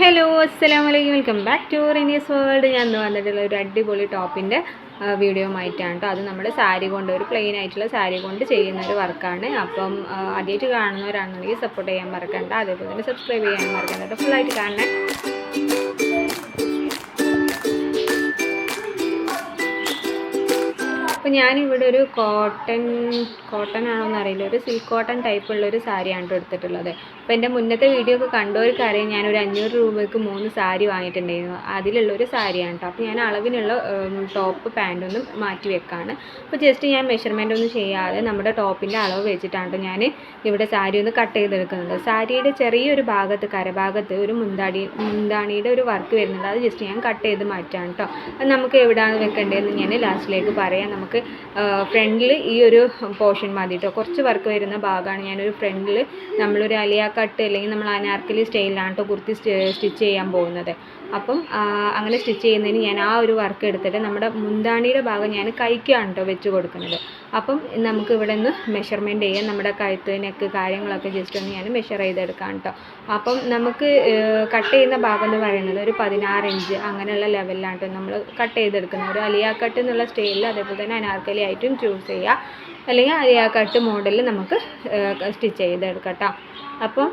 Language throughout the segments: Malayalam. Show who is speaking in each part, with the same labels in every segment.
Speaker 1: ഹലോ അസ്സലാമലൈക്കും, വെൽക്കം ബാക്ക് ടു റിനീസ് വേൾഡ്. ഞാൻ ഇന്ന് വന്നിട്ടുള്ള ഒരു അടിപൊളി ടോപ്പിൻ്റെ വീഡിയോ ആയിട്ടാണ് കേട്ടോ. അത് നമ്മൾ സാരി കൊണ്ട്, ഒരു പ്ലെയിൻ ആയിട്ടുള്ള സാരി കൊണ്ട് ചെയ്യുന്ന ഒരു വർക്കാണ്. അപ്പം ആദ്യമായിട്ട് കാണുന്നവരാണെങ്കിൽ സപ്പോർട്ട് ചെയ്യാൻ മറക്കണ്ട, അതേപോലെ തന്നെ സബ്സ്ക്രൈബ് ചെയ്യാൻ മറക്കണ്ട കേട്ടോ. ഫുള്ളായിട്ട് കാണണേ. അപ്പോൾ ഞാനിവിടെ ഒരു കോട്ടൺ ആണോ എന്നറിയില്ല, ഒരു സിൽക്ക് കോട്ടൺ ടൈപ്പുള്ളൊരു സാരിയാണ് എടുത്തിട്ടുള്ളത്. അപ്പോൾ എൻ്റെ മുന്നത്തെ വീഡിയോ ഒക്കെ കണ്ടവർക്ക് അറിയാം, ഞാനൊരു 500 രൂപയ്ക്ക് 3 സാരി വാങ്ങിയിട്ടുണ്ടായിരുന്നു. അതിലുള്ളൊരു സാരിയാണ് കേട്ടോ. അപ്പോൾ ഞാൻ അളവിനുള്ള ടോപ്പ് പാൻറ്റൊന്നും മാറ്റി വെക്കാണ്. അപ്പോൾ ജസ്റ്റ് ഞാൻ മെഷർമെൻ്റ് ഒന്നും ചെയ്യാതെ നമ്മുടെ ടോപ്പിൻ്റെ അളവ് വെച്ചിട്ടാണ് ഞാൻ ഇവിടെ സാരി ഒന്ന് കട്ട് ചെയ്തെടുക്കുന്നത്. സാരിയുടെ ചെറിയൊരു ഭാഗത്ത്, കരഭാഗത്ത് ഒരു മുന്താണിയുടെ ഒരു വർക്ക് വരുന്നുണ്ട്. അത് ജസ്റ്റ് ഞാൻ കട്ട് ചെയ്ത് മാറ്റാണ് കേട്ടോ. അത് നമുക്ക് എവിടെയാണ് വെക്കേണ്ടതെന്ന് ഞാൻ ലാസ്റ്റിലേക്ക് പറയാം. നമുക്ക് ഫ്രണ്ടിൽ ഈ ഒരു പോർഷൻ മതി കേട്ടോ. കുറച്ച് വർക്ക് വരുന്ന ഭാഗമാണ് ഞാനൊരു ഫ്രണ്ടിൽ നമ്മളൊരു അലിയ കട്ട് അല്ലെങ്കിൽ നമ്മൾ അനാർക്കലി സ്റ്റൈലിലാണ് കേട്ടോ കുർത്തി സ്റ്റിച്ച് ചെയ്യാൻ പോകുന്നത്. അപ്പം അങ്ങനെ സ്റ്റിച്ച് ചെയ്യുന്നതിന് ഞാൻ ആ ഒരു വർക്ക് എടുത്തിട്ട് നമ്മുടെ മുന്താണിയുടെ ഭാഗം ഞാൻ കൈക്കാണ് കേട്ടോ വെച്ച് കൊടുക്കുന്നത്. അപ്പം നമുക്ക് ഇവിടെ നിന്ന് മെഷർമെൻറ്റ് ചെയ്യാം. നമ്മുടെ കഴുത്ത്, നെക്ക് കാര്യങ്ങളൊക്കെ ജസ്റ്റ് ഒന്ന് ഞാൻ മെഷർ ചെയ്തെടുക്കാം കേട്ടോ. അപ്പം നമുക്ക് കട്ട് ചെയ്യുന്ന ഭാഗം എന്ന് പറയുന്നത് ഒരു 16 ഇഞ്ച് അങ്ങനെയുള്ള ലെവലിലാണ് കേട്ടോ നമ്മൾ കട്ട് ചെയ്തെടുക്കുന്നത്. ഒരു അലിയ കട്ട് എന്നുള്ള സ്റ്റൈലിൽ, അതേപോലെ തന്നെ അനാർക്കലി ആയിട്ടും ചൂസ് ചെയ്യുക, അല്ലെങ്കിൽ അലിയ കട്ട് മോഡലിൽ നമുക്ക് സ്റ്റിച്ച് ചെയ്തെടുക്കാം കേട്ടോ. അപ്പം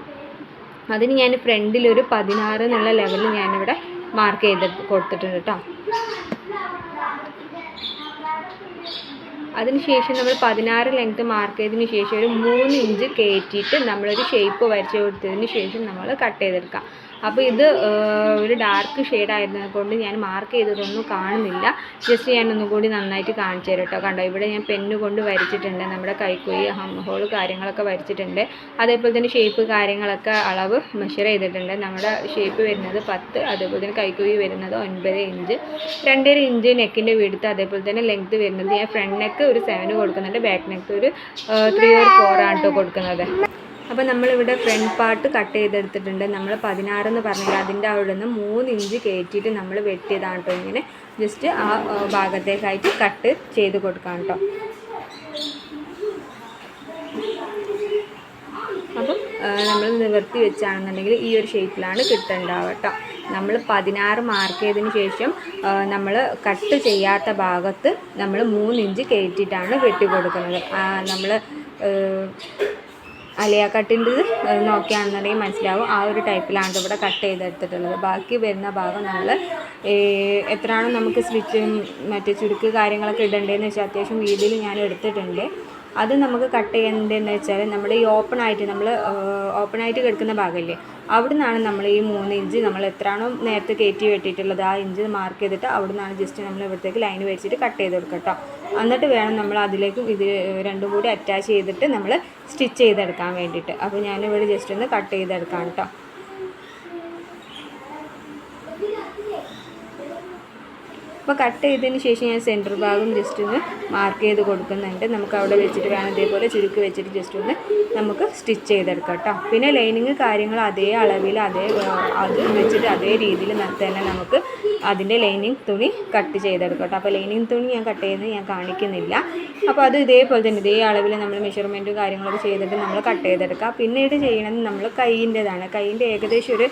Speaker 1: അതിന് ഞാൻ ഫ്രണ്ടിലൊരു 16 എന്നുള്ള ലെവലിൽ ഞാനിവിടെ മാർക്ക് ചെയ്ത് കൊടുത്തിട്ടുണ്ട് കേട്ടോ. അതിനുശേഷം നമ്മൾ 16 ലെങ്ത്ത് മാർക്ക് ചെയ്തതിന് ശേഷം ഒരു 3 ഇഞ്ച് കയറ്റിയിട്ട് നമ്മളൊരു ഷേപ്പ് വരച്ച് കൊടുത്തതിന് ശേഷം നമ്മൾ കട്ട് ചെയ്തെടുക്കാം. അപ്പോൾ ഇത് ഒരു ഡാർക്ക് ഷെയ്ഡ് ആയിരുന്നത് കൊണ്ട് ഞാൻ മാർക്ക് ചെയ്തതൊന്നും കാണുന്നില്ല. ജസ്റ്റ് ഞാനൊന്നും കൂടി നന്നായിട്ട് കാണിച്ചു തരാം കേട്ടോ. കണ്ടോ, ഇവിടെ ഞാൻ പെന്ന് കൊണ്ട് വരച്ചിട്ടുണ്ട്, നമ്മുടെ കൈക്കുഴി ഹോൾ കാര്യങ്ങളൊക്കെ വരച്ചിട്ടുണ്ട്. അതേപോലെ തന്നെ ഷേപ്പ് കാര്യങ്ങളൊക്കെ അളവ് മെഷർ ചെയ്തിട്ടുണ്ട്. നമ്മുടെ ഷേപ്പ് വരുന്നത് 10, അതേപോലെ തന്നെ കൈക്കുഴി വരുന്നത് 9 ഇഞ്ച്, 2.5 ഇഞ്ച് നെക്കിൻ്റെ വീഴ്ത്ത്, അതേപോലെ തന്നെ ലെങ്ത്ത് വരുന്നത് ഞാൻ ഫ്രണ്ട് നെക്ക് ഒരു 7 കൊടുക്കുന്നുണ്ട്, ബാക്ക് നെക്ക് ഒരു 3 or 4 ആണ് കേട്ടോ കൊടുക്കുന്നത്. അപ്പോൾ നമ്മളിവിടെ ഫ്രണ്ട് പാർട്ട് കട്ട് ചെയ്തെടുത്തിട്ടുണ്ട്. നമ്മൾ 16 എന്ന് പറഞ്ഞാൽ അതിൻ്റെ അവിടെ നിന്ന് 3 ഇഞ്ച് കയറ്റിയിട്ട് നമ്മൾ വെട്ടിയതാണ് കേട്ടോ. ഇങ്ങനെ ജസ്റ്റ് ആ ഭാഗത്തേക്കായിട്ട് കട്ട് ചെയ്ത് കൊടുക്കാം കേട്ടോ. അപ്പം നമ്മൾ നിവർത്തി വെച്ചാണെന്നുണ്ടെങ്കിൽ ഈ ഒരു ഷേപ്പിലാണ് കിട്ടേണ്ടാവുക കേട്ടോ. നമ്മൾ 16 മാർക്ക് ചെയ്തതിന് ശേഷം നമ്മൾ കട്ട് ചെയ്യാത്ത ഭാഗത്ത് നമ്മൾ 3 ഇഞ്ച് കയറ്റിയിട്ടാണ് വെട്ടി കൊടുക്കുന്നത്. നമ്മൾ അലിയ കട്ടിൻ്റെ നോക്കുകയാണെന്നുണ്ടെങ്കിൽ മനസ്സിലാവും, ആ ഒരു ടൈപ്പിലാണ് ഇവിടെ കട്ട് ചെയ്തെടുത്തിട്ടുള്ളത്. ബാക്കി വരുന്ന ഭാഗം നമ്മൾ എത്രയാണോ നമുക്ക് സ്റ്റിച്ചും മറ്റേ ചുരുക്ക് കാര്യങ്ങളൊക്കെ ഇടേണ്ടതെന്ന് വെച്ചാൽ അത്യാവശ്യം വീതിയിൽ ഞാൻ എടുത്തിട്ടുണ്ട്. അത് നമുക്ക് കട്ട് ചെയ്യേണ്ടതെന്ന് വെച്ചാൽ നമ്മൾ ഈ ഓപ്പണായിട്ട് കിടക്കുന്ന ഭാഗമില്ലേ, അവിടെ നിന്നാണ് നമ്മൾ ഈ 3 ഇഞ്ച് നമ്മൾ എത്രയാണോ നേരത്തെ കയറ്റി വെട്ടിയിട്ടുള്ളത് ആ ഇഞ്ച് മാർക്ക് ചെയ്തിട്ട് അവിടെ നിന്നാണ് ജസ്റ്റ് നമ്മൾ ഇവിടത്തേക്ക് ലൈൻ വെച്ചിട്ട് കട്ട് ചെയ്ത് കൊടുക്കുക കേട്ടോ. എന്നിട്ട് വേണം നമ്മൾ അതിലേക്കും ഇത് രണ്ടും കൂടി അറ്റാച്ച് ചെയ്തിട്ട് നമ്മൾ സ്റ്റിച്ച് ചെയ്തെടുക്കാൻ വേണ്ടിയിട്ട്. അപ്പോൾ ഞാനിവിടെ ജസ്റ്റ് ഒന്ന് കട്ട് ചെയ്തെടുക്കാം കേട്ടോ. അപ്പോൾ കട്ട് ചെയ്തതിന് ശേഷം ഞാൻ സെൻറ്റർ ഭാഗം ജസ്റ്റ് ഒന്ന് മാർക്ക് ചെയ്ത് കൊടുക്കുന്നുണ്ട്. നമുക്ക് അവിടെ വെച്ചിട്ട് വേണം ഇതേപോലെ ചുരുക്കി വെച്ചിട്ട് ജസ്റ്റ് ഒന്ന് നമുക്ക് സ്റ്റിച്ച് ചെയ്തെടുക്കാം കേട്ടോ. പിന്നെ ലൈനിങ് കാര്യങ്ങൾ അതേ അളവിൽ അത് വെച്ചിട്ട് അതേ രീതിയിൽ തന്നെ നമുക്ക് അതിൻ്റെ ലൈനിങ് തുണി കട്ട് ചെയ്തെടുക്കാം കേട്ടോ. അപ്പോൾ ലൈനിങ് തുണി ഞാൻ കട്ട് ചെയ്യുന്നത് ഞാൻ കാണിക്കുന്നില്ല. അപ്പോൾ അത് ഇതേപോലെ തന്നെ ഇതേ അളവിൽ നമ്മൾ മെഷർമെൻറ്റും കാര്യങ്ങളൊക്കെ ചെയ്തിട്ട് നമ്മൾ കട്ട് ചെയ്തെടുക്കുക. പിന്നീട് ചെയ്യണത് നമ്മൾ കൈയിൻ്റെതാണ്. കൈയിൻ്റെ ഏകദേശം ഒരു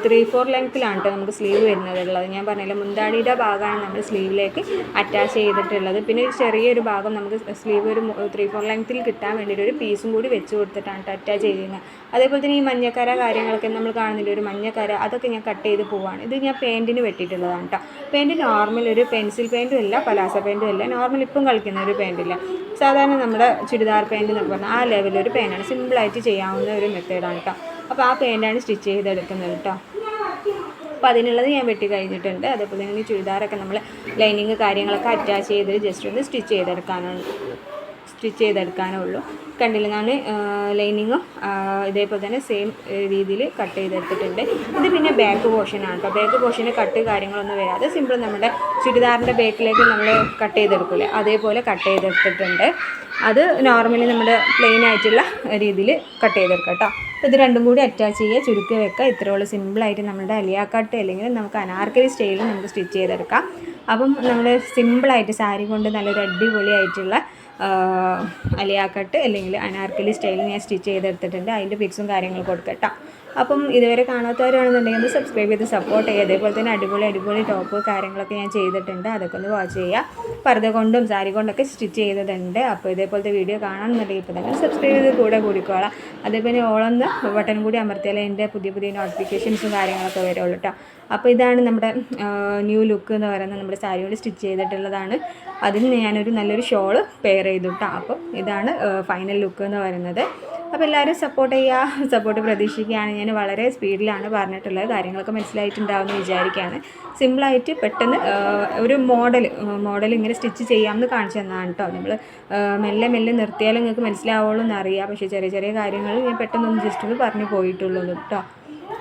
Speaker 1: 3-4 ലെങ്ത്തിലാണ് കേട്ടോ നമുക്ക് സ്ലീവ് വരുന്നതുള്ളത്. ഞാൻ പറഞ്ഞില്ല, മുന്താണിയുടെ ഭാഗമാണ് നമ്മൾ സ്ലീവിലേക്ക് അറ്റാച്ച് ചെയ്തിട്ടുള്ളത്. പിന്നെ ഒരു ചെറിയൊരു ഭാഗം നമുക്ക് സ്ലീവ് ഒരു 3-4 ലെങ്ത്തിൽ കിട്ടാൻ വേണ്ടിയിട്ട് ഒരു പീസും കൂടി വെച്ച് കൊടുത്തിട്ടാണ് അറ്റാച്ച് ചെയ്യുന്നത്. അതേപോലെ തന്നെ ഈ മഞ്ഞക്കര കാര്യങ്ങളൊക്കെ നമ്മൾ കാണുന്നില്ല, ഒരു മഞ്ഞക്കര, അതൊക്കെ ഞാൻ കട്ട് ചെയ്ത് പോവാണ്. ഇത് ഞാൻ പാൻറ്റിന് വെട്ടിയിട്ടുള്ളതാണ് കേട്ടോ. പാൻറ്റ് നോർമൽ ഒരു പെൻസിൽ പാൻറ്റും അല്ല, പലാസ പാൻറ്റും അല്ല, നോർമൽ ഇപ്പം കളിക്കുന്ന ഒരു പാൻറ്റില്ല, സാധാരണ നമ്മുടെ ചുരിദാർ പാൻറ്റ് എന്നൊക്കെ പറഞ്ഞാൽ ആ ലെവലൊരു പാൻറ്റാണ്. സിമ്പിളായിട്ട് ചെയ്യാവുന്ന ഒരു മെത്തേഡാണ് കേട്ടോ. അപ്പോൾ ആ പാൻറ്റാണ് സ്റ്റിച്ച് ചെയ്തെടുക്കുന്നത് കേട്ടോ. അപ്പോൾ അതിനുള്ളത് ഞാൻ വെട്ടി കഴിഞ്ഞിട്ടുണ്ട്. അതേപോലെ തന്നെ ചുരിദാറൊക്കെ നമ്മൾ ലൈനിങ് കാര്യങ്ങളൊക്കെ അറ്റാച്ച് ചെയ്ത് ജസ്റ്റ് ഒന്ന് സ്റ്റിച്ച് ചെയ്തെടുക്കാനേ ഉള്ളൂ. കണ്ടില്ല, ഞാൻ ലൈനിങ്ങും ഇതേപോലെ തന്നെ സെയിം രീതിയിൽ കട്ട് ചെയ്തെടുത്തിട്ടുണ്ട്. ഇത് പിന്നെ ബാക്ക് പോർഷനാണ് കേട്ടോ. ബാക്ക് പോർഷന് കട്ട് കാര്യങ്ങളൊന്നും വരാതെ സിമ്പിൾ നമ്മുടെ ചുരിദാറിൻ്റെ ബാക്കിലേക്ക് നമ്മൾ കട്ട് ചെയ്തെടുക്കില്ലേ, അതേപോലെ കട്ട് ചെയ്തെടുത്തിട്ടുണ്ട്. അത് നോർമലി നമ്മുടെ പ്ലെയിൻ ആയിട്ടുള്ള രീതിയിൽ കട്ട് ചെയ്തെടുക്കാം കേട്ടോ. അപ്പോൾ ഇത് രണ്ടും കൂടി അറ്റാച്ച് ചെയ്യുക, ചുരുക്കി വെക്കുക. ഇത്രയുള്ള സിമ്പിളായിട്ട് നമ്മുടെ അലിയ കട്ട് അല്ലെങ്കിൽ നമുക്ക് അനാർക്കലി സ്റ്റൈലിൽ നമുക്ക് സ്റ്റിച്ച് ചെയ്തെടുക്കാം. അപ്പം നമ്മൾ സിമ്പിളായിട്ട് സാരി കൊണ്ട് നല്ലൊരു അടിപൊളിയായിട്ടുള്ള അലിയ കട്ട് അല്ലെങ്കിൽ അനാർക്കലി സ്റ്റൈലിൽ ഞാൻ സ്റ്റിച്ച് ചെയ്തെടുത്തിട്ടുണ്ട്. അതിൻ്റെ പിക്സും കാര്യങ്ങളും കൊടുക്കട്ടോ. അപ്പം ഇതുവരെ കാണാത്തവരാണെന്നുണ്ടെങ്കിൽ ഒന്ന് സബ്സ്ക്രൈബ് ചെയ്ത് സപ്പോർട്ട് ചെയ്യുക. അതേപോലെ തന്നെ അടിപൊളി ടോപ്പ് കാര്യങ്ങളൊക്കെ ഞാൻ ചെയ്തിട്ടുണ്ട്, അതൊക്കെ ഒന്ന് വാച്ച് ചെയ്യുക. പർദ്ദ കൊണ്ടും സാരി കൊണ്ടൊക്കെ സ്റ്റിച്ച് ചെയ്തിട്ടുണ്ട്. അപ്പോൾ ഇതേപോലത്തെ വീഡിയോ കാണാമെന്നുണ്ടെങ്കിൽ ഇപ്പോൾ തന്നെ സബ്സ്ക്രൈബ് ചെയ്ത് കൂടിക്കോളാം. അതേപോലെ ഓളൊന്ന് ബട്ടൺ കൂടി അമർത്തിയാലേ എൻ്റെ പുതിയ നോട്ടിഫിക്കേഷൻസും കാര്യങ്ങളൊക്കെ വരുള്ളൂ കേട്ടോ. അപ്പോൾ ഇതാണ് നമ്മുടെ ന്യൂ ലുക്ക് എന്ന് പറയുന്നത്, നമ്മുടെ സാരി കൊണ്ട് സ്റ്റിച്ച് ചെയ്തിട്ടുള്ളതാണ്. അതിന് ഞാനൊരു നല്ലൊരു ഷോള് പെയർ ചെയ്തു കേട്ടോ. അപ്പോൾ ഇതാണ് ഫൈനൽ ലുക്ക് എന്ന് പറയുന്നത്. അപ്പോൾ എല്ലാവരും സപ്പോർട്ട് ചെയ്യുക, സപ്പോർട്ട് പ്രതീക്ഷിക്കുകയാണ്. ഞാൻ വളരെ സ്പീഡിലാണ് പറഞ്ഞിട്ടുള്ളത്, കാര്യങ്ങളൊക്കെ മനസ്സിലായിട്ടുണ്ടാവുമെന്ന് വിചാരിക്കുകയാണ്. സിമ്പിളായിട്ട് പെട്ടെന്ന് ഒരു മോഡൽ ഇങ്ങനെ സ്റ്റിച്ച് ചെയ്യാമെന്ന് കാണിച്ചു തന്നതാണ് കേട്ടോ. നമ്മൾ മെല്ലെ നിർത്തിയാലും നിങ്ങൾക്ക് മനസ്സിലാവുള്ളൂ എന്നറിയാം, പക്ഷേ ചെറിയ കാര്യങ്ങൾ ഞാൻ പെട്ടെന്നൊന്ന് ജസ്റ്റ് ഒന്ന് പറഞ്ഞു പോയിട്ടുള്ളൂ കേട്ടോ.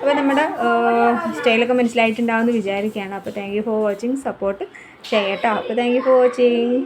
Speaker 1: അപ്പോൾ നമ്മുടെ സ്റ്റൈലൊക്കെ മനസ്സിലായിട്ടുണ്ടാവുമെന്ന് വിചാരിക്കുകയാണ്. അപ്പോൾ thank you for watching, support ചെയ്യട്ടോ. അപ്പോൾ താങ്ക് യു ഫോർ വാച്ചിങ്.